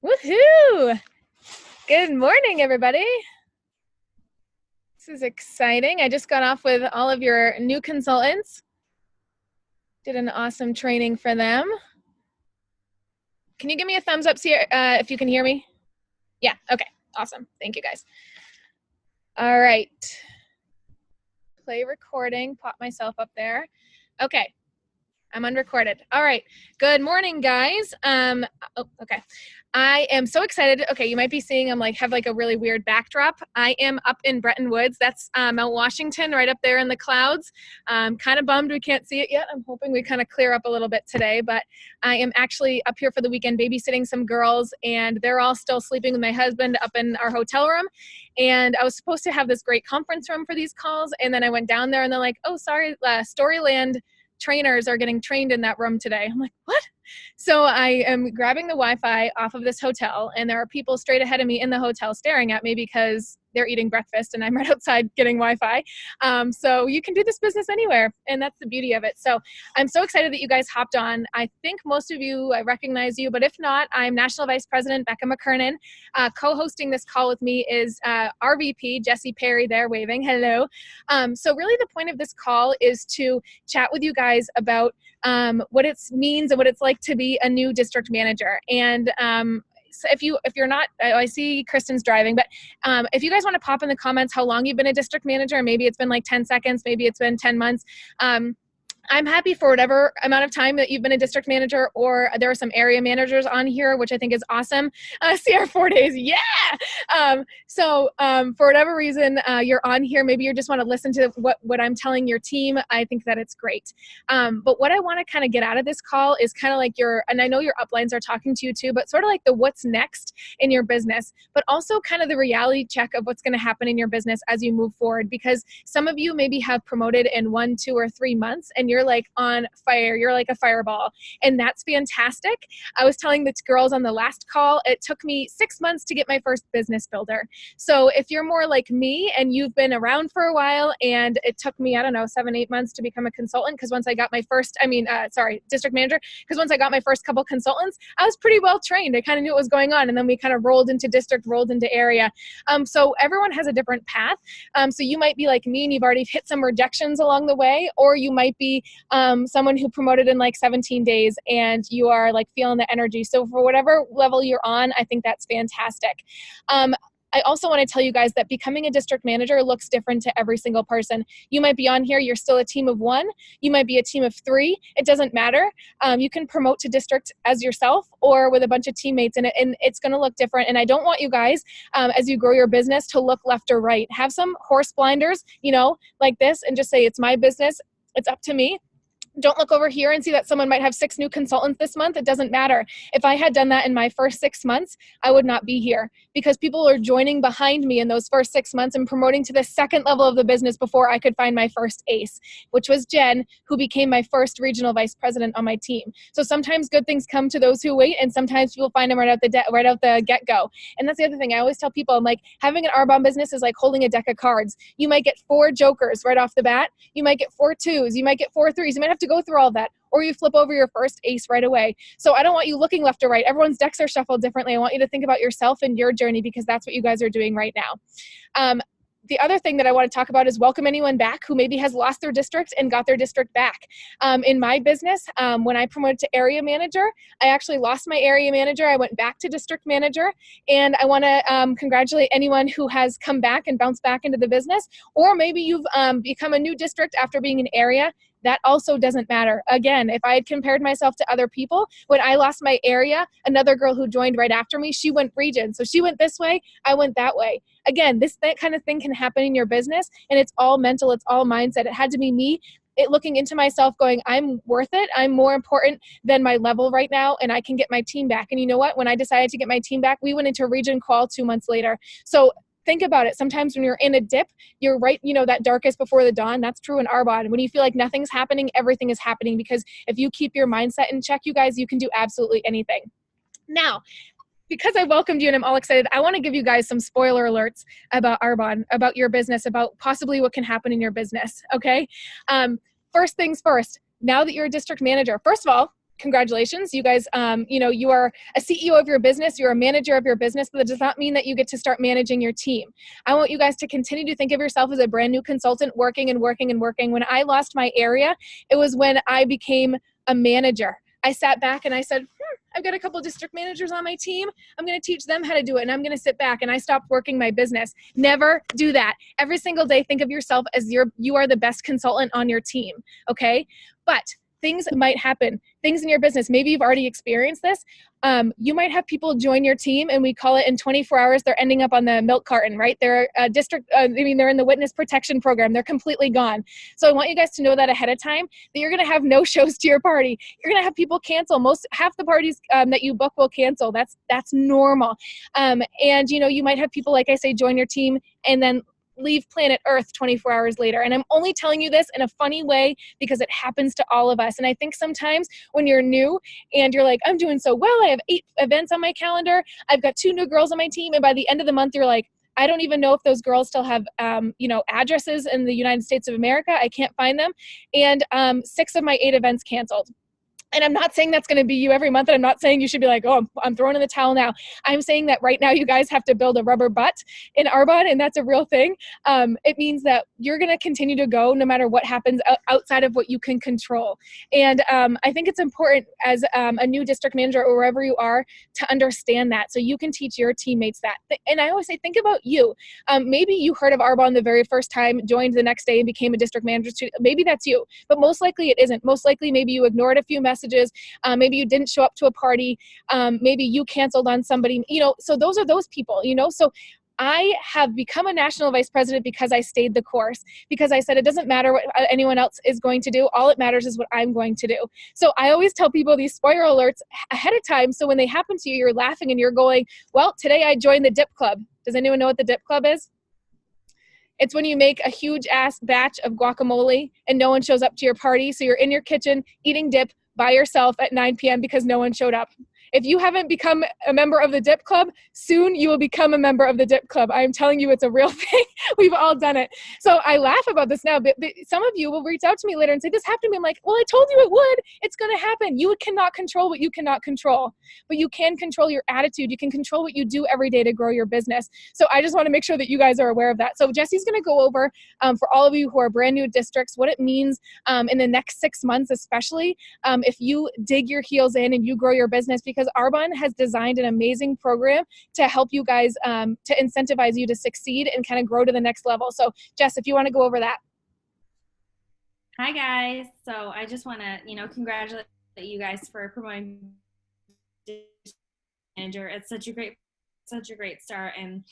Woohoo! Good morning, everybody. This is exciting. I just got off with all of your new consultants. Did an awesome training for them. Can you give me a thumbs up here if you can hear me? Yeah, okay, awesome. Thank you, guys. All right. Play recording, pop myself up there. Okay, I'm unrecorded. All right, good morning, guys. Okay. I am so excited. Okay, you might be seeing I'm have a really weird backdrop. I am up in Bretton Woods. That's Mount Washington right up there in the clouds. I'm kind of bummed we can't see it yet. I'm hoping we kind of clear up a little bit today, but I am actually up here for the weekend babysitting some girls, and they're all still sleeping with my husband up in our hotel room. And I was supposed to have this great conference room for these calls, and then I went down there and they're like, oh, sorry, Storyland trainers are getting trained in that room today. I'm like, what? So I am grabbing the Wi-Fi off of this hotel, and there are people straight ahead of me in the hotel staring at me because they're eating breakfast and I'm right outside getting Wi-Fi. So you can do this business anywhere, and that's the beauty of it. So I'm so excited that you guys hopped on. I think most of you, I recognize you, but if not, I'm National Vice President Becca McKernan. Co-hosting this call with me is our VP, Jesse Perry, there waving, hello. So really the point of this call is to chat with you guys about what it means and what it's like to be a new district manager. And so if you're not, I see Kristen's driving, but if you guys want to pop in the comments how long you've been a district manager, maybe it's been like 10 seconds, maybe it's been 10 months. I'm happy for whatever amount of time that you've been a district manager, or there are some area managers on here, which I think is awesome. CR 4 days, yeah! For whatever reason you're on here, maybe you just want to listen to what I'm telling your team, I think that it's great. But what I want to kind of get out of this call is kind of like and I know your uplines are talking to you too, but sort of like the what's next in your business, but also kind of the reality check of what's going to happen in your business as you move forward, because some of you maybe have promoted in 1, 2, or 3 months, and you're like on fire. You're like a fireball, and that's fantastic. I was telling the girls on the last call, it took me 6 months to get my first business builder. So if you're more like me and you've been around for a while, and it took me, I don't know, 7, 8 months to become a consultant, because once I got my first, district manager, because once I got my first couple consultants, I was pretty well trained. I kind of knew what was going on, and then we kind of rolled into district, rolled into area. So everyone has a different path. So you might be like me and you've already hit some rejections along the way, or you might be someone who promoted in like 17 days and you are like feeling the energy. So for whatever level you're on, I think that's fantastic. I also want to tell you guys that becoming a district manager looks different to every single person. You might be on here, you're still a team of 1. You might be a team of 3. It doesn't matter. You can promote to district as yourself or with a bunch of teammates, and it's going to look different. And I don't want you guys, as you grow your business, to look left or right. Have some horse blinders, like this, and just say, it's my business. It's up to me. Don't look over here and see that someone might have 6 new consultants this month. It doesn't matter. If I had done that in my first 6 months, I would not be here, because people are joining behind me in those first 6 months and promoting to the second level of the business before I could find my first ace, which was Jen, who became my first regional vice president on my team. So sometimes good things come to those who wait, and sometimes people find them right out the get-go. And that's the other thing. I always tell people, I'm like, having an Arbonne business is like holding a deck of cards. You might get 4 jokers right off the bat. You might get 4 2s. You might get 4 3s. You might have to go through all that, or you flip over your first ace right away. So I don't want you looking left or right. Everyone's decks are shuffled differently. I want you to think about yourself and your journey, because that's what you guys are doing right now. The other thing that I want to talk about is welcome anyone back who maybe has lost their district and got their district back. In my business, when I promoted to area manager, I actually lost my area manager. I went back to district manager, and I want to congratulate anyone who has come back and bounced back into the business, or maybe you've become a new district after being an area. That also doesn't matter. Again, if I had compared myself to other people, when I lost my area, another girl who joined right after me, she went region. So she went this way, I went that way. Again, that kind of thing can happen in your business, and it's all mental, it's all mindset. It had to be me looking into myself going, I'm worth it. I'm more important than my level right now, and I can get my team back. And you know what? When I decided to get my team back, we went into region qual 2 months later. So think about it. Sometimes when you're in a dip, you're right, that darkest before the dawn. That's true in Arbonne. When you feel like nothing's happening, everything is happening, because if you keep your mindset in check, you guys, you can do absolutely anything. Now, because I welcomed you and I'm all excited, I want to give you guys some spoiler alerts about Arbonne, about your business, about possibly what can happen in your business, okay? First things first, now that you're a district manager, first of all, congratulations, you guys, you are a CEO of your business, you're a manager of your business, but that does not mean that you get to start managing your team. I want you guys to continue to think of yourself as a brand new consultant working and working and working. When I lost my area, it was when I became a manager. I sat back and I said, I've got a couple district managers on my team. I'm going to teach them how to do it. And I'm going to sit back, and I stopped working my business. Never do that. Every single day, think of yourself as you are the best consultant on your team. Okay. But things might happen, things in your business. Maybe you've already experienced this. You might have people join your team, and we call it in 24 hours, they're ending up on the milk carton, right? They're they're in the witness protection program. They're completely gone. So I want you guys to know that ahead of time, that you're going to have no shows to your party. You're going to have people cancel. Half the parties that you book will cancel. That's normal. And you might have people, like I say, join your team and then leave planet Earth 24 hours later. And I'm only telling you this in a funny way because it happens to all of us. And I think sometimes when you're new and you're like, I'm doing so well, I have 8 events on my calendar, I've got 2 new girls on my team, and by the end of the month, you're like, I don't even know if those girls still have, addresses in the United States of America. I can't find them. And 6 of my 8 events canceled. And I'm not saying that's going to be you every month. And I'm not saying you should be like, oh, I'm throwing in the towel now. I'm saying that right now you guys have to build a rubber butt in Arbonne, and that's a real thing. It means that you're going to continue to go no matter what happens outside of what you can control. And I think it's important as a new district manager or wherever you are to understand that so you can teach your teammates that. And I always say, think about you. Maybe you heard of Arbonne the very first time, joined the next day and became a district manager. Maybe that's you, but most likely it isn't. Most likely maybe you ignored a few messages. Maybe you didn't show up to a party. Maybe you canceled on somebody, so those are those people, so I have become a national vice president because I stayed the course, because I said it doesn't matter what anyone else is going to do. All it matters is what I'm going to do. So I always tell people these spoiler alerts ahead of time. So when they happen to you, you're laughing and you're going, well, today I joined the dip club. Does anyone know what the dip club is? It's when you make a huge ass batch of guacamole and no one shows up to your party. So you're in your kitchen eating dip by yourself at 9 p.m. because no one showed up. If you haven't become a member of the Dip Club, soon you will become a member of the Dip Club. I am telling you, it's a real thing. We've all done it. So I laugh about this now, but some of you will reach out to me later and say, this happened to me. I'm like, well, I told you it would. It's going to happen. You cannot control what you cannot control, but you can control your attitude. You can control what you do every day to grow your business. So I just want to make sure that you guys are aware of that. So Jesse's going to go over, for all of you who are brand new districts, what it means in the next 6 months, especially if you dig your heels in and you grow your business, because Arbonne has designed an amazing program to help you guys, to incentivize you to succeed and kind of grow to the next level. So Jess, if you want to go over that. Hi guys. So I just want to, congratulate you guys for promoting manager. It's such a great start, and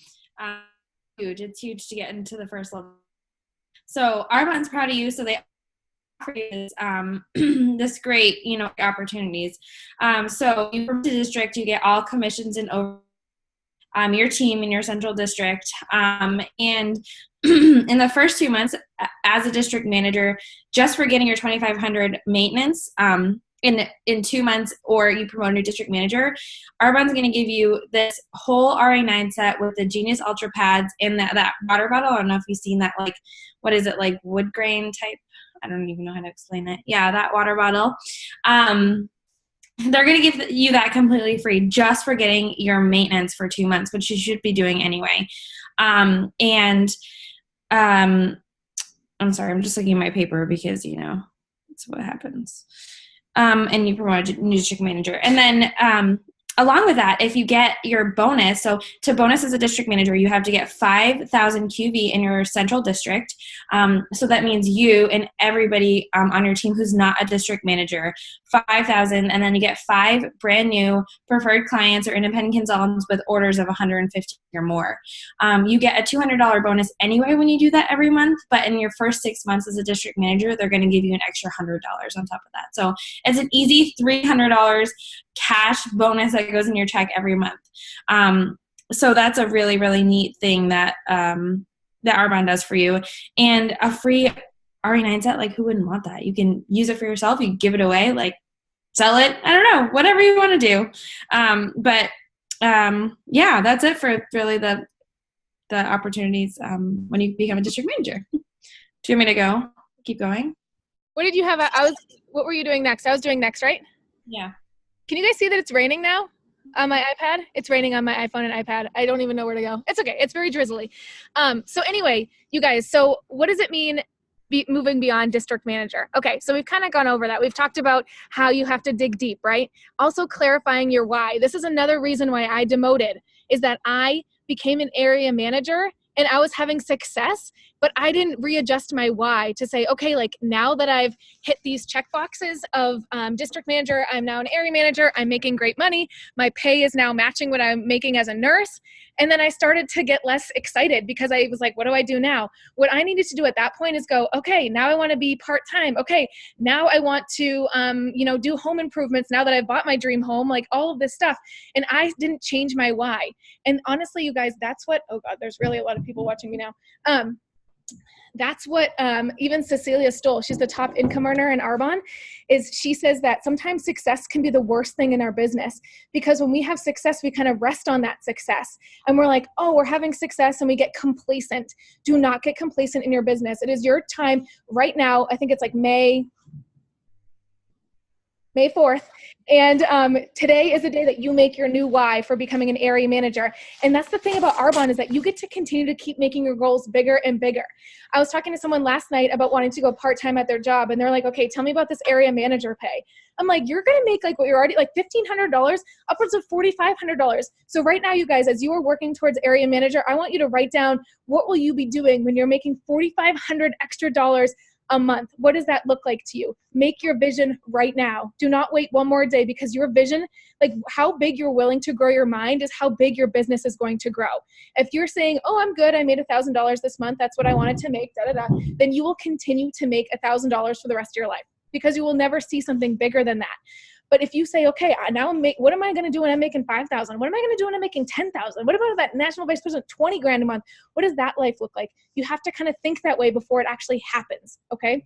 huge. It's huge to get into the first level. So Arbonne's proud of you. So they is this great, opportunities. So you from the district, you get all commissions and over your team in your central district. And in the first 2 months as a district manager, just for getting your 2,500 maintenance, in 2 months, or you promote a new district manager, Arbonne's going to give you this whole RA9 set with the Genius Ultra pads and that water bottle. I don't know if you've seen that, like, what is it, like wood grain type? I don't even know how to explain it. Yeah, that water bottle. They're going to give you that completely free just for getting your maintenance for 2 months, which you should be doing anyway. I'm sorry, I'm just looking at my paper because, that's what happens. And you promote a new district manager. And then along with that, if you get your bonus, so to bonus as a district manager, you have to get 5,000 QV in your central district. So that means you and everybody on your team who's not a district manager, 5,000, and then you get 5 brand new preferred clients or independent consultants with orders of 150 or more. You get a $200 bonus anyway when you do that every month, but in your first 6 months as a district manager, they're going to give you an extra $100 on top of that. So it's an easy $300 cash bonus that goes in your check every month. So that's a really, really neat thing that that Arbonne does for you. And a free RA9 set, like, who wouldn't want that? You can use it for yourself. You can give it away, like sell it. I don't know, whatever you want to do. Yeah, that's it for really the opportunities when you become a district manager. Do you want me to go? Keep going? What did you have? What were you doing next? I was doing next, right? Yeah. Can you guys see that it's raining now on my iPad? It's raining on my iPhone and iPad. I don't even know where to go. It's okay. It's very drizzly. So anyway, you guys, so what does it mean moving beyond district manager? Okay, so we've kind of gone over that. We've talked about how you have to dig deep, right? Also clarifying your why. This is another reason why I demoted, is that I became an area manager and I was having success, but I didn't readjust my why to say, okay, like now that I've hit these check boxes of district manager, I'm now an area manager, I'm making great money, my pay is now matching what I'm making as a nurse. And then I started to get less excited because I was like, what do I do now? What I needed to do at that point is go, okay, now I want to be part-time. Okay, now I want to, do home improvements now that I've bought my dream home, like all of this stuff. And I didn't change my why. And honestly, you guys, that's what, oh God, there's really a lot of people watching me now. That's what even Cecilia Stoll, she's the top income earner in Arbonne, is she says that sometimes success can be the worst thing in our business, because when we have success, we kind of rest on that success. And we're like, oh, we're having success, and we get complacent. Do not get complacent in your business. It is your time right now. I think it's like May 4th. And today is the day that you make your new why for becoming an area manager. And that's the thing about Arbonne, is that you get to continue to keep making your goals bigger and bigger. I was talking to someone last night about wanting to go part-time at their job, and they're like, okay, tell me about this area manager pay. I'm like, you're going to make like what you're already like $1,500, upwards of $4,500. So right now, you guys, as you are working towards area manager, I want you to write down, what will you be doing when you're making $4,500 extra dollars a month? What does that look like to you? Make your vision right now. Do not wait one more day, because your vision, like how big you're willing to grow your mind, is how big your business is going to grow. If you're saying, oh, I'm good, I made $1,000 this month, that's what I wanted to make, then you will continue to make $1,000 for the rest of your life, because you will never see something bigger than that. But if you say, okay, now what am I going to do when I'm making $5,000? What am I going to do when I'm making $10,000? What about that national vice president, $20,000 a month? What does that life look like? You have to kind of think that way before it actually happens. Okay.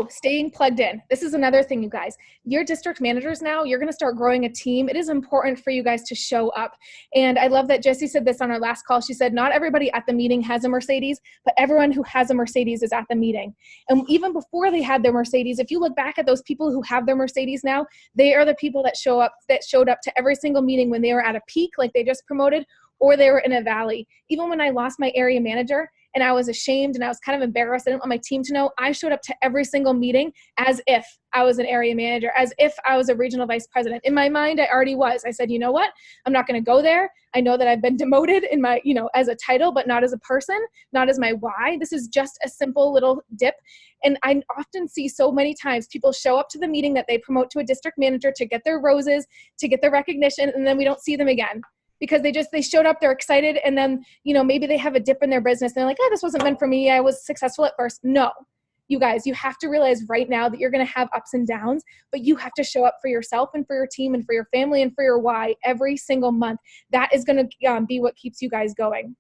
Staying plugged in. This is another thing, you guys. You're district managers now. You're going to start growing a team. It is important for you guys to show up. And I love that Jessie said this on our last call. She said, not everybody at the meeting has a Mercedes, but everyone who has a Mercedes is at the meeting. And even before they had their Mercedes, if you look back at those people who have their Mercedes now, they are the people that showed up to every single meeting when they were at a peak, like they just promoted, or they were in a valley. Even when I lost my area manager and I was ashamed and I was kind of embarrassed, I didn't want my team to know, I showed up to every single meeting as if I was an area manager, as if I was a regional vice president. In my mind, I already was. I said, you know what? I'm not going to go there. I know that I've been demoted in my, as a title, but not as a person, not as my why. This is just a simple little dip. And I often see so many times people show up to the meeting that they promote to a district manager to get their roses, to get their recognition, and then we don't see them again. Because they showed up, they're excited, and then, maybe they have a dip in their business. And they're like, oh, this wasn't meant for me. I was successful at first. No, you guys, you have to realize right now that you're going to have ups and downs, but you have to show up for yourself and for your team and for your family and for your why every single month. That is going to be what keeps you guys going.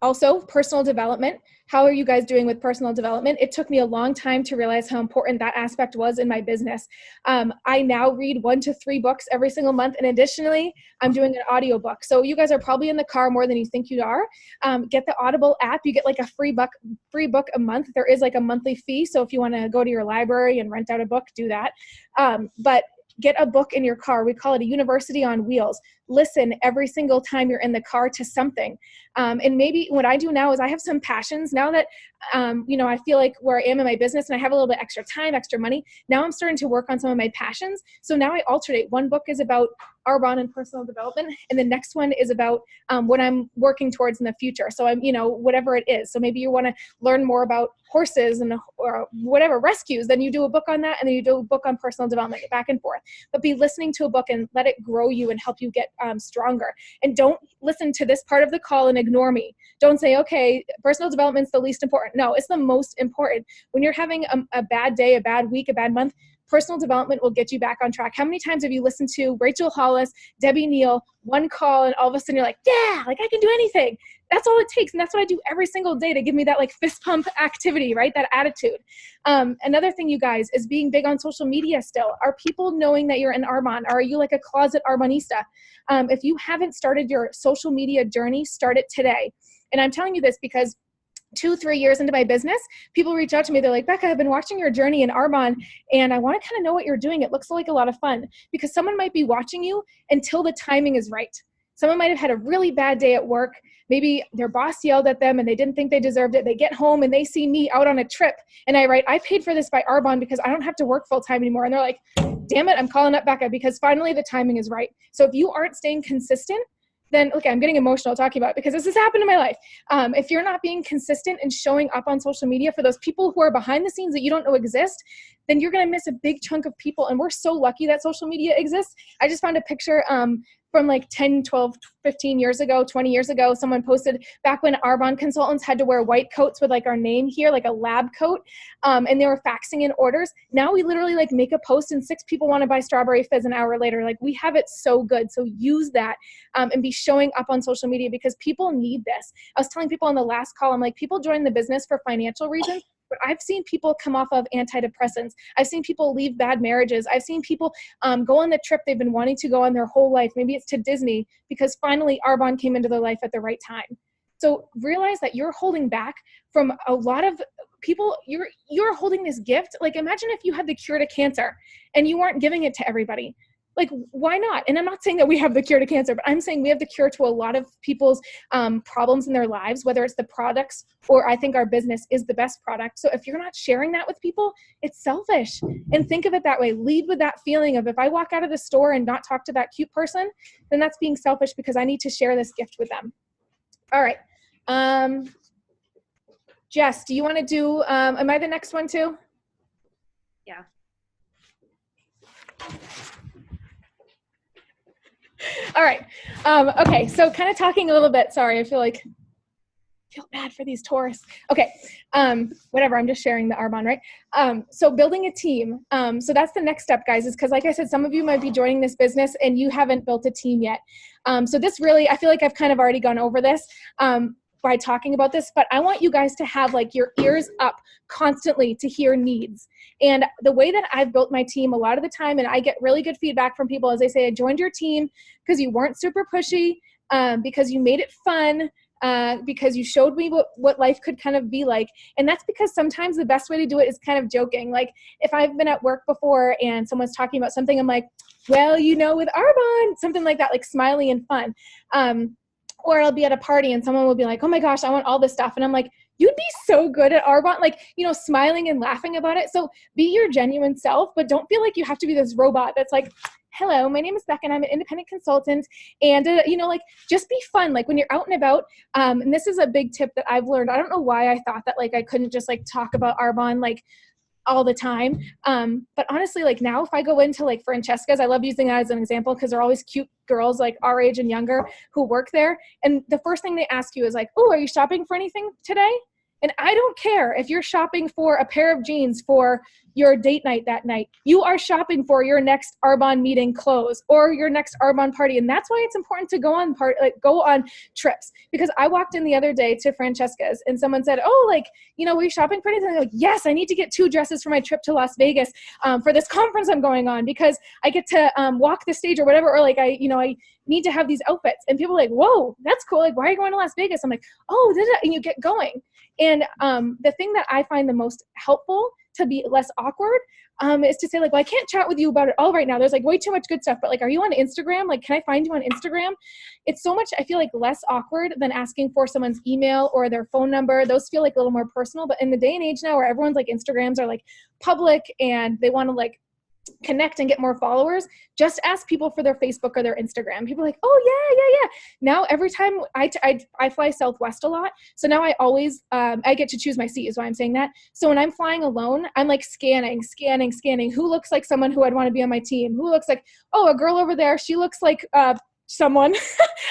Also, personal development. How are you guys doing with personal development? It took me a long time to realize how important that aspect was in my business. I now read 1 to 3 books every single month. And additionally, I'm doing an audiobook. So you guys are probably in the car more than you think you are. Get the Audible app. You get like a free book a month. There is like a monthly fee. So if you want to go to your library and rent out a book, do that. But get a book in your car. We call it a university on wheels. Listen every single time you're in the car to something. And maybe what I do now is I have some passions now that, I feel like where I am in my business and I have a little bit extra time, extra money. Now I'm starting to work on some of my passions. So now I alternate. One book is about Arbonne and personal development. And the next one is about what I'm working towards in the future. So I'm, whatever it is. So maybe you want to learn more about horses or whatever, rescues, then you do a book on that. And then you do a book on personal development, back and forth. But be listening to a book and let it grow you and help you get stronger. And don't listen to this part of the call and ignore me. Don't say, okay, personal development's the least important. No, it's the most important. When you're having a bad day, a bad week, a bad month, personal development will get you back on track. How many times have you listened to Rachel Hollis, Debbie Neal, one call, and all of a sudden you're like, yeah, like I can do anything. That's all it takes. And that's what I do every single day to give me that like fist pump activity, right? That attitude. Another thing, you guys, is being big on social media still. Are people knowing that you're in Arbonne? Are you like a closet Arbonista? If you haven't started your social media journey, start it today. And I'm telling you this because 2-3 years into my business, people reach out to me. They're like, Becca, I've been watching your journey in Arbonne and I want to kind of know what you're doing. It looks like a lot of fun, because someone might be watching you until the timing is right. Someone might have had a really bad day at work. Maybe their boss yelled at them and they didn't think they deserved it. They get home and they see me out on a trip and I write, I paid for this by Arbonne because I don't have to work full time anymore. And they're like, damn it, I'm calling up Becca because finally the timing is right. So if you aren't staying consistent, then, okay, I'm getting emotional talking about it because this has happened in my life. If you're not being consistent and showing up on social media for those people who are behind the scenes that you don't know exist, then you're going to miss a big chunk of people. And we're so lucky that social media exists. I just found a picture from like 10, 12, 15 years ago, 20 years ago. Someone posted back when Arbonne consultants had to wear white coats with like our name here, like a lab coat, and they were faxing in orders. Now we literally like make a post and 6 people want to buy strawberry fizz an hour later. Like we have it so good. So use that and be showing up on social media because people need this. I was telling people on the last call, I'm like, people join the business for financial reasons. But I've seen people come off of antidepressants. I've seen people leave bad marriages. I've seen people go on the trip they've been wanting to go on their whole life. Maybe it's to Disney because finally Arbonne came into their life at the right time. So realize that you're holding back from a lot of people. You're holding this gift. Like imagine if you had the cure to cancer and you weren't giving it to everybody. Like, why not? And I'm not saying that we have the cure to cancer, but I'm saying we have the cure to a lot of people's problems in their lives, whether it's the products or I think our business is the best product. So if you're not sharing that with people, it's selfish. And think of it that way. Lead with that feeling of if I walk out of the store and not talk to that cute person, then that's being selfish because I need to share this gift with them. All right. Jess, do you want to do, am I the next one too? Yeah. All right. Okay. So kind of talking a little bit, sorry, I feel bad for these tourists. Okay. Whatever. I'm just sharing the Arbonne, right? So building a team. So that's the next step, guys, is because like I said, some of you might be joining this business and you haven't built a team yet. So this really, I feel like I've kind of already gone over this. By talking about this, but I want you guys to have like your ears up constantly to hear needs. And the way that I've built my team a lot of the time, and I get really good feedback from people as they say, I joined your team because you weren't super pushy, because you made it fun, because you showed me what life could kind of be like. And that's because sometimes the best way to do it is kind of joking. Like if I've been at work before and someone's talking about something, I'm like, well, you know, with Arbonne, something like that, like smiley and fun. Or I'll be at a party and someone will be like, oh my gosh, I want all this stuff. And I'm like, you'd be so good at Arbonne, like, you know, smiling and laughing about it. So be your genuine self, but don't feel like you have to be this robot that's like, hello, my name is Becca and I'm an independent consultant. And, you know, like, just be fun. Like when you're out and about, and this is a big tip that I've learned. I don't know why I thought that like I couldn't just like talk about Arbonne like all the time. But honestly, like now if I go into like Francesca's, I love using that as an example because they're always cute girls like our age and younger who work there. And the first thing they ask you is like, oh, are you shopping for anything today? And I don't care if you're shopping for a pair of jeans for your date night that night. You are shopping for your next Arbonne meeting clothes or your next Arbonne party. And that's why it's important to go on trips. Because I walked in the other day to Francesca's and someone said, oh, like, you know, were you shopping for anything? I'm like, yes, I need to get 2 dresses for my trip to Las Vegas for this conference I'm going on because I get to walk the stage or whatever. Or like, I need to have these outfits. And people are like, whoa, that's cool. Like, why are you going to Las Vegas? I'm like, oh, and you get going. And the thing that I find the most helpful to be less awkward is to say like, well, I can't chat with you about it all right now. There's like way too much good stuff, but like, are you on Instagram? Like, can I find you on Instagram? It's so much, I feel like less awkward than asking for someone's email or their phone number. Those feel like a little more personal, but in the day and age now where everyone's like Instagrams are like public and they want to like connect and get more followers, just ask people for their Facebook or their Instagram. People are like, oh yeah. Now every time I fly Southwest a lot, so now I always I get to choose my seat is why I'm saying that. So when I'm flying alone, I'm like scanning who looks like someone who I'd want to be on my team, who looks like, oh, a girl over there, she looks like someone,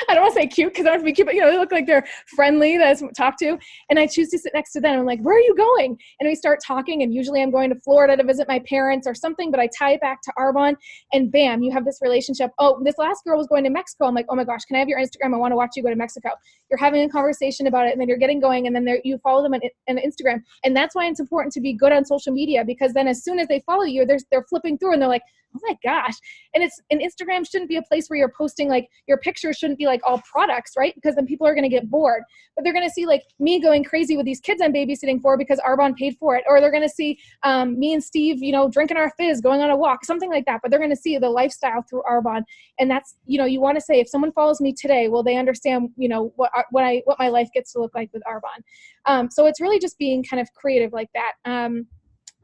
I don't want to say cute because I don't have to be cute, but you know, they look like they're friendly that I talk to. And I choose to sit next to them. I'm like, where are you going? And we start talking. And usually I'm going to Florida to visit my parents or something, but I tie it back to Arbonne and bam, you have this relationship. Oh, this last girl was going to Mexico. I'm like, oh my gosh, can I have your Instagram? I want to watch you go to Mexico. You're having a conversation about it and then you're getting going and then you follow them on Instagram. And that's why it's important to be good on social media because then as soon as they follow you, they're flipping through and they're like, oh my gosh. And Instagram shouldn't be a place where you're posting like like your picture shouldn't be like all products, right? Because then people are going to get bored. But they're going to see like me going crazy with these kids I'm babysitting for because Arbonne paid for it. Or they're going to see me and Steve, drinking our fizz, going on a walk, something like that. But they're going to see the lifestyle through Arbonne. And that's, you want to say, if someone follows me today, will they understand, what my life gets to look like with Arbonne? So it's really just being kind of creative like that.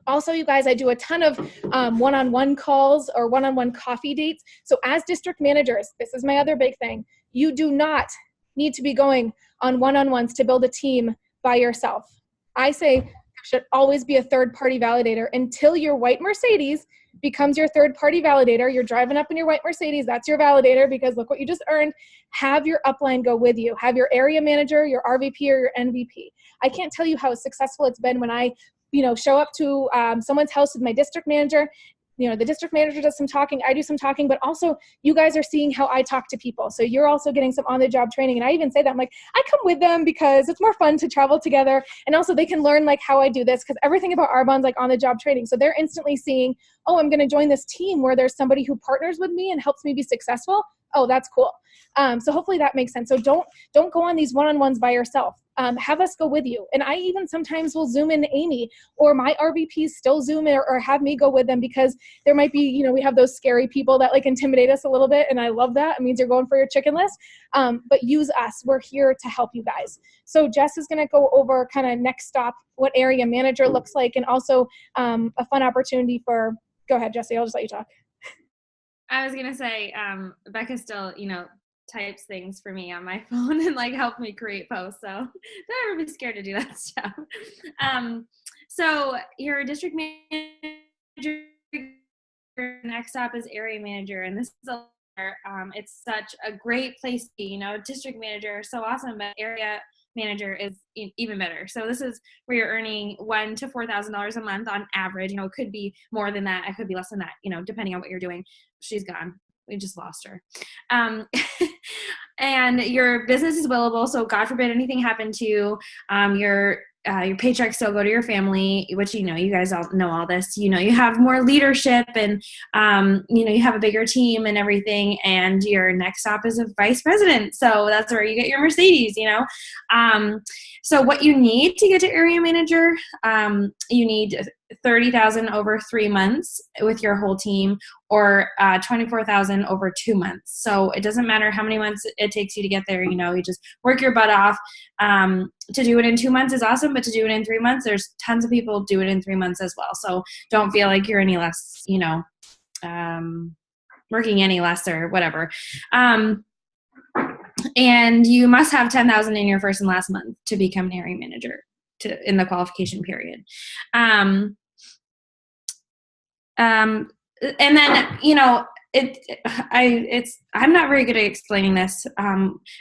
Also, you guys, I do a ton of one-on-one calls or one-on-one coffee dates. So as district managers, this is my other big thing. You do not need to be going on one-on-ones to build a team by yourself. I say there should always be a third-party validator until your white Mercedes becomes your third-party validator. You're driving up in your white Mercedes. That's your validator because look what you just earned. Have your upline go with you. Have your area manager, your RVP, or your NVP. I can't tell you how successful it's been when I show up to someone's house with my district manager. The district manager does some talking, I do some talking, but also you guys are seeing how I talk to people. So you're also getting some on-the-job training. And I even say that, I'm like, I come with them because it's more fun to travel together. And also they can learn like how I do this because everything about Arbonne's like on-the-job training. So they're instantly seeing, oh, I'm going to join this team where there's somebody who partners with me and helps me be successful. Oh, that's cool. So hopefully that makes sense. So don't go on these one-on-ones by yourself. Have us go with you. And I even sometimes will Zoom in Amy or my RVPs still Zoom in or have me go with them because there might be, we have those scary people that like intimidate us a little bit. And I love that. It means you're going for your chicken list. But use us. We're here to help you guys. So Jess is going to go over kind of next stop, what area manager looks like, and also a fun opportunity for, go ahead, Jesse, I'll just let you talk. I was going to say, Becca still, types things for me on my phone and like help me create posts. So don't ever be scared to do that stuff. So your district manager, next up is area manager. And this is it's such a great place to be, district manager is so awesome, but area manager is even better. So this is where you're earning $1,000 to $4,000 a month on average. It could be more than that. It could be less than that, depending on what you're doing. She's gone. We just lost her. And your business is willable. So God forbid anything happened to you, your paychecks still go to your family, which, you guys all know all this, you have more leadership and, you have a bigger team and everything. And your next stop is a vice president. So that's where you get your Mercedes, So what you need to get to area manager, you need 30,000 over 3 months with your whole team, or 24,000 over 2 months. So it doesn't matter how many months it takes you to get there. You just work your butt off. To do it in 2 months is awesome, but to do it in 3 months, there's tons of people do it in 3 months as well. So don't feel like you're any less, working any less or whatever. And you must have 10,000 in your first and last month to become an area manager in the qualification period. And then, I'm not very good at explaining this,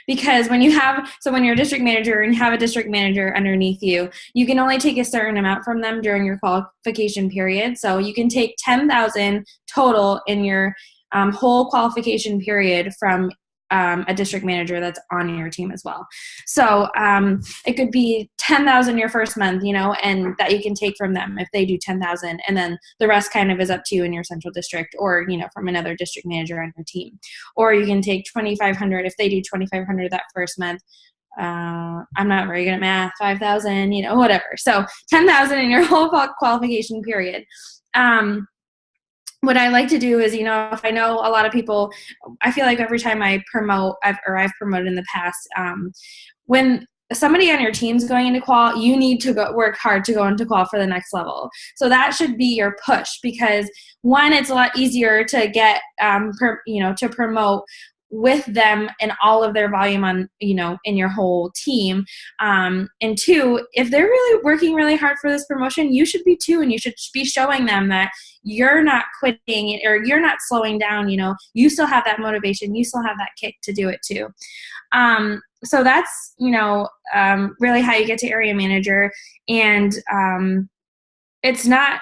because when you're a district manager and you have a district manager underneath you, you can only take a certain amount from them during your qualification period. So you can take 10,000 total in your whole qualification period from a district manager that's on your team as well. So it could be 10,000 your first month, and that you can take from them if they do 10,000, and then the rest kind of is up to you in your central district, or from another district manager on your team. Or you can take 2,500 if they do 2,500 that first month. I'm not very good at math. 5,000, whatever. So 10,000 in your whole qualification period. What I like to do is, if I know a lot of people, I feel like every time I promote, I've promoted in the past, when somebody on your team's going into qual, you need to work hard to go into qual for the next level. So that should be your push, because one, it's a lot easier to get, to promote with them and all of their volume on, in your whole team. And two, if they're really working really hard for this promotion, you should be too, and you should be showing them that you're not quitting or you're not slowing down. You still have that motivation, you still have that kick to do it too. So that's, really how you get to area manager. And it's not,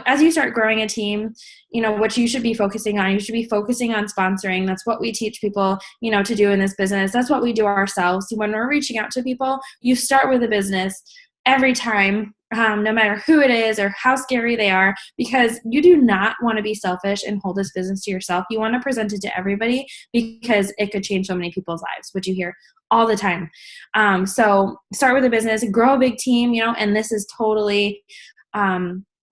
as you start growing a team, what you should be focusing on, you should be focusing on sponsoring. That's what we teach people, to do in this business. That's what we do ourselves. When we're reaching out to people, you start with a business every time. no matter who it is or how scary they are, because you do not want to be selfish and hold this business to yourself. You want to present it to everybody because it could change so many people's lives, which you hear all the time. So start with a business, grow a big team, and this is totally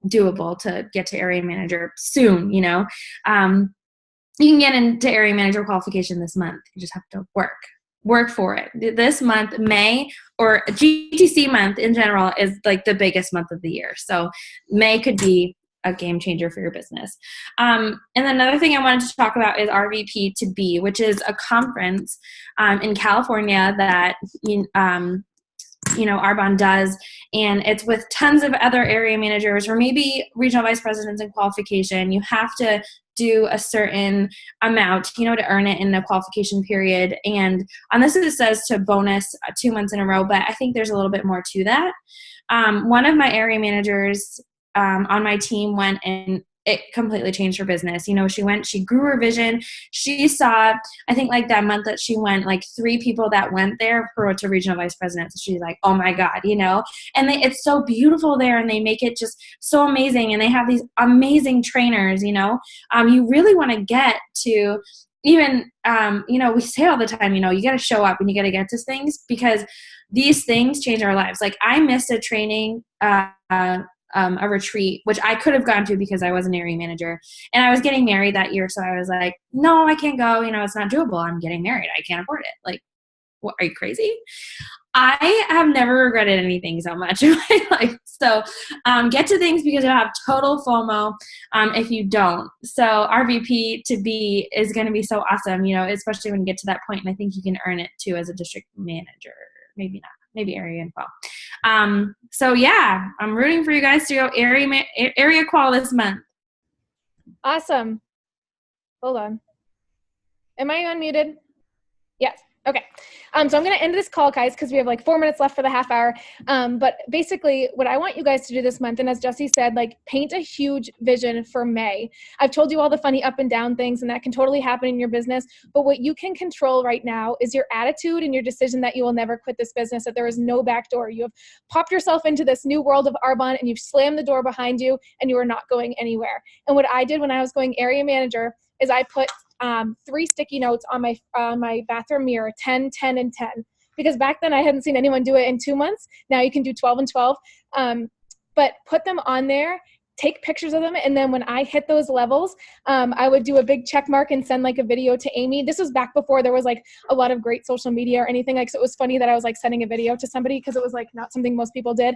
doable to get to area manager soon. You can get into area manager qualification this month. You just have to work for it. This month, May, or GTC month in general, is like the biggest month of the year. So May could be a game changer for your business. And another thing I wanted to talk about is RVP to Be, which is a conference in California that Arbonne does, and it's with tons of other area managers or maybe regional vice presidents in qualification. You have to do a certain amount, to earn it in the qualification period. And on this, it says to bonus 2 months in a row, but I think there's a little bit more to that. One of my area managers on my team went, and it completely changed her business. She grew her vision. She saw, I think like that month that she went, like 3 people that went there promoted to regional vice president. So she's like, oh my God, and it's so beautiful there, and they make it just so amazing. And they have these amazing trainers, you really want to get to even, we say all the time, you got to show up and you got to get to things, because these things change our lives. Like I missed a training, a retreat, which I could have gone to because I was an area manager, and I was getting married that year. So I was like, no, I can't go. It's not doable. I'm getting married. I can't afford it. Like, what, are you crazy? I have never regretted anything so much in my life. So get to things, because you'll have total FOMO if you don't. So RVP to Be is going to be so awesome, especially when you get to that point. And I think you can earn it too as a district manager. Maybe not. Maybe area info. So yeah, I'm rooting for you guys to go area qual this month. Awesome. Hold on. Am I unmuted? Yes. Okay. So I'm going to end this call, guys, because we have like 4 minutes left for the half hour. But basically what I want you guys to do this month, and as Jesse said, like paint a huge vision for May. I've told you all the funny up and down things, and that can totally happen in your business. But what you can control right now is your attitude and your decision that you will never quit this business, that there is no back door. You have popped yourself into this new world of Arbonne, and you've slammed the door behind you, and you are not going anywhere. And what I did when I was going area manager is I put 3 sticky notes on my bathroom mirror, 10, 10, and 10. Because back then I hadn't seen anyone do it in 2 months. Now you can do 12 and 12. But put them on there, take pictures of them, and then when I hit those levels, I would do a big check mark and send like a video to Amy. This was back before there was like a lot of great social media or anything. Like, so it was funny that I was like sending a video to somebody, because it was like not something most people did.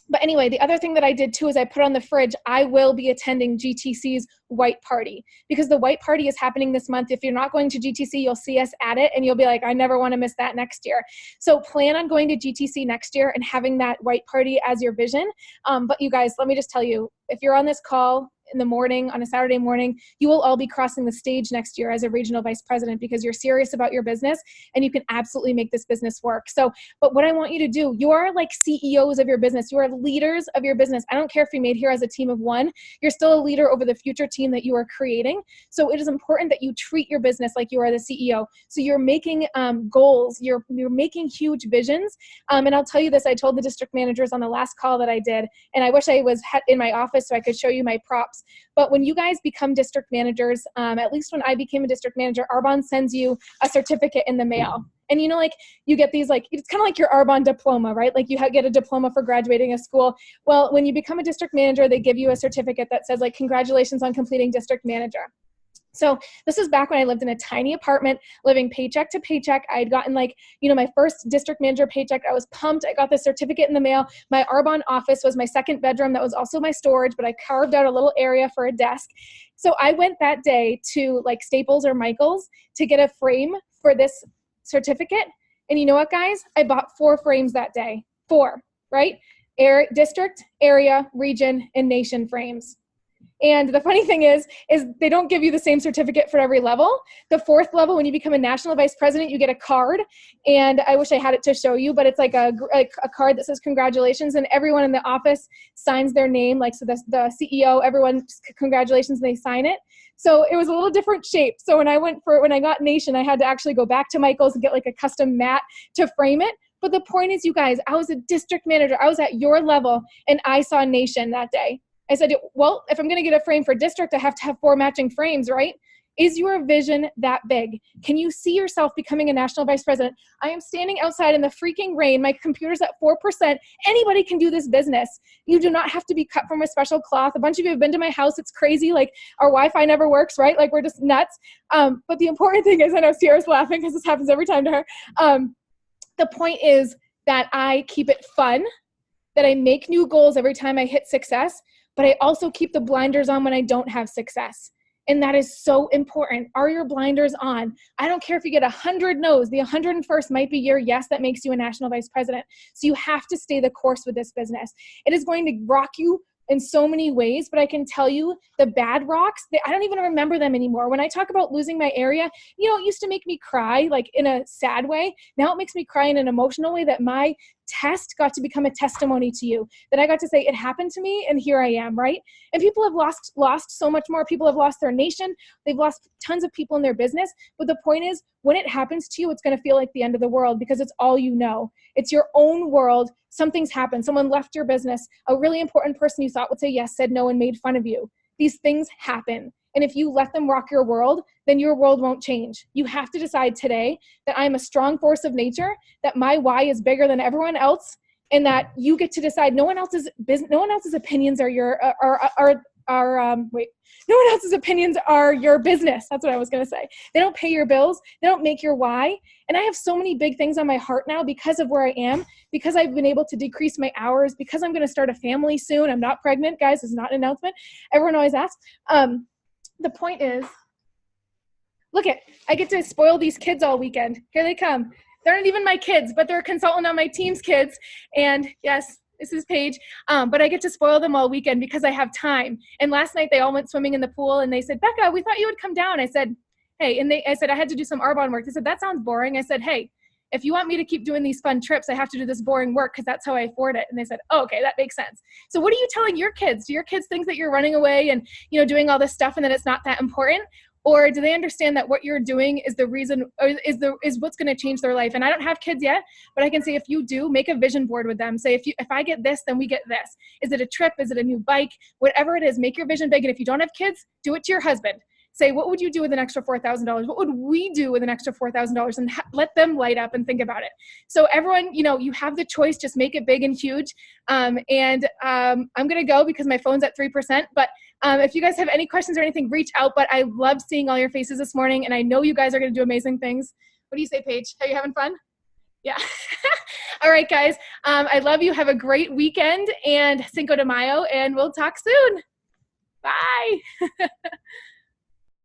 But anyway, the other thing that I did too is I put on the fridge, I will be attending GTC's White Party, because the White Party is happening this month. If you're not going to GTC, you'll see us at it and you'll be like, I never want to miss that next year. So plan on going to GTC next year and having that White Party as your vision. But you guys, let me just tell you, if you're on this call in the morning, on a Saturday morning, you will all be crossing the stage next year as a regional vice president, because you're serious about your business and you can absolutely make this business work. So, but what I want you to do, you are like CEOs of your business. You are leaders of your business. I don't care if you're made here as a team of 1, you're still a leader over the future team that you are creating. So it is important that you treat your business like you are the CEO. So you're making goals, you're making huge visions. And I'll tell you this, I told the district managers on the last call that I did, and I wish I was in my office so I could show you my props. But when you guys become district managers, at least when I became a district manager, Arbonne sends you a certificate in the mail. And like you get these, like, it's kind of like your Arbonne diploma, right? Like you get a diploma for graduating a school. Well, when you become a district manager, they give you a certificate that says like, congratulations on completing district manager. So this is back when I lived in a tiny apartment, living paycheck to paycheck. I had gotten like, my first district manager paycheck. I was pumped. I got the certificate in the mail. My Arbonne office was my 2nd bedroom. That was also my storage, but I carved out a little area for a desk. So I went that day to like Staples or Michael's to get a frame for this certificate. And you know what, guys? I bought 4 frames that day. 4, right? District, area, region, and nation frames. And the funny thing is they don't give you the same certificate for every level. The 4th level, when you become a national vice president, you get a card. And I wish I had it to show you, but it's like a card that says congratulations. And everyone in the office signs their name. Like, so the CEO, everyone, congratulations, and they sign it. So it was a little different shape. So when I got Nation, I had to actually go back to Michael's and get like a custom mat to frame it. But the point is, you guys, I was a district manager. I was at your level, and I saw Nation that day. I said, well, if I'm going to get a frame for district, I have to have 4 matching frames, right? Is your vision that big? Can you see yourself becoming a national vice president? I am standing outside in the freaking rain. My computer's at 4%. Anybody can do this business. You do not have to be cut from a special cloth. A bunch of you have been to my house. It's crazy. Like, our Wi-Fi never works, right? Like, we're just nuts. But the important thing is, I know Sierra's laughing because this happens every time to her. The point is that I keep it fun, that I make new goals every time I hit success, but I also keep the blinders on when I don't have success. And that is so important. Are your blinders on? I don't care if you get 100 no's. The 101st might be your yes that makes you a national vice president. So you have to stay the course with this business. It is going to rock you in so many ways, but I can tell you the bad rocks, I don't even remember them anymore. When I talk about losing my area, it used to make me cry, like in a sad way. Now it makes me cry in an emotional way, that my test got to become a testimony to you, that I got to say it happened to me and here I am, right? And people have lost so much more. People have lost their nation. They've lost tons of people in their business. But the point is, when it happens to you, it's going to feel like the end of the world, because it's all you know. It's your own world. Something's happened. Someone left your business. A really important person you thought would say yes said no and made fun of you. These things happen. And if you let them rock your world, then your world won't change. You have to decide today that I'm a strong force of nature, that my why is bigger than everyone else, and that you get to decide. No one else's opinions are no one else's opinions are your business. That's what I was going to say. They don't pay your bills. They don't make your why. And I have so many big things on my heart now because of where I am, because I've been able to decrease my hours, because I'm going to start a family soon. I'm not pregnant, guys. This is not an announcement. Everyone always asks. The point is, look I get to spoil these kids all weekend. Here they come. They're not even my kids, but they're a consultant on my team's kids. And yes, this is Paige. But I get to spoil them all weekend because I have time. And last night they all went swimming in the pool, and they said, Becca, we thought you would come down. I said, hey, I said, I had to do some Arbonne work. They said, that sounds boring. I said, hey, if you want me to keep doing these fun trips, I have to do this boring work because that's how I afford it. And they said, oh, okay, that makes sense. So what are you telling your kids? Do your kids think that you're running away and, doing all this stuff and that it's not that important? Or do they understand that what you're doing is the reason, or is what's going to change their life? And I don't have kids yet, but I can say, if you do, make a vision board with them. Say, if I get this, then we get this. Is it a trip? Is it a new bike? Whatever it is, make your vision big. And if you don't have kids, do it to your husband. Say, what would you do with an extra $4,000? What would we do with an extra $4,000? And let them light up and think about it. So everyone, you have the choice. Just make it big and huge. I'm going to go because my phone's at 3%. But if you guys have any questions or anything, reach out. But I love seeing all your faces this morning. And I know you guys are going to do amazing things. What do you say, Paige? Are you having fun? Yeah. All right, guys. I love you. Have a great weekend and Cinco de Mayo. And we'll talk soon. Bye.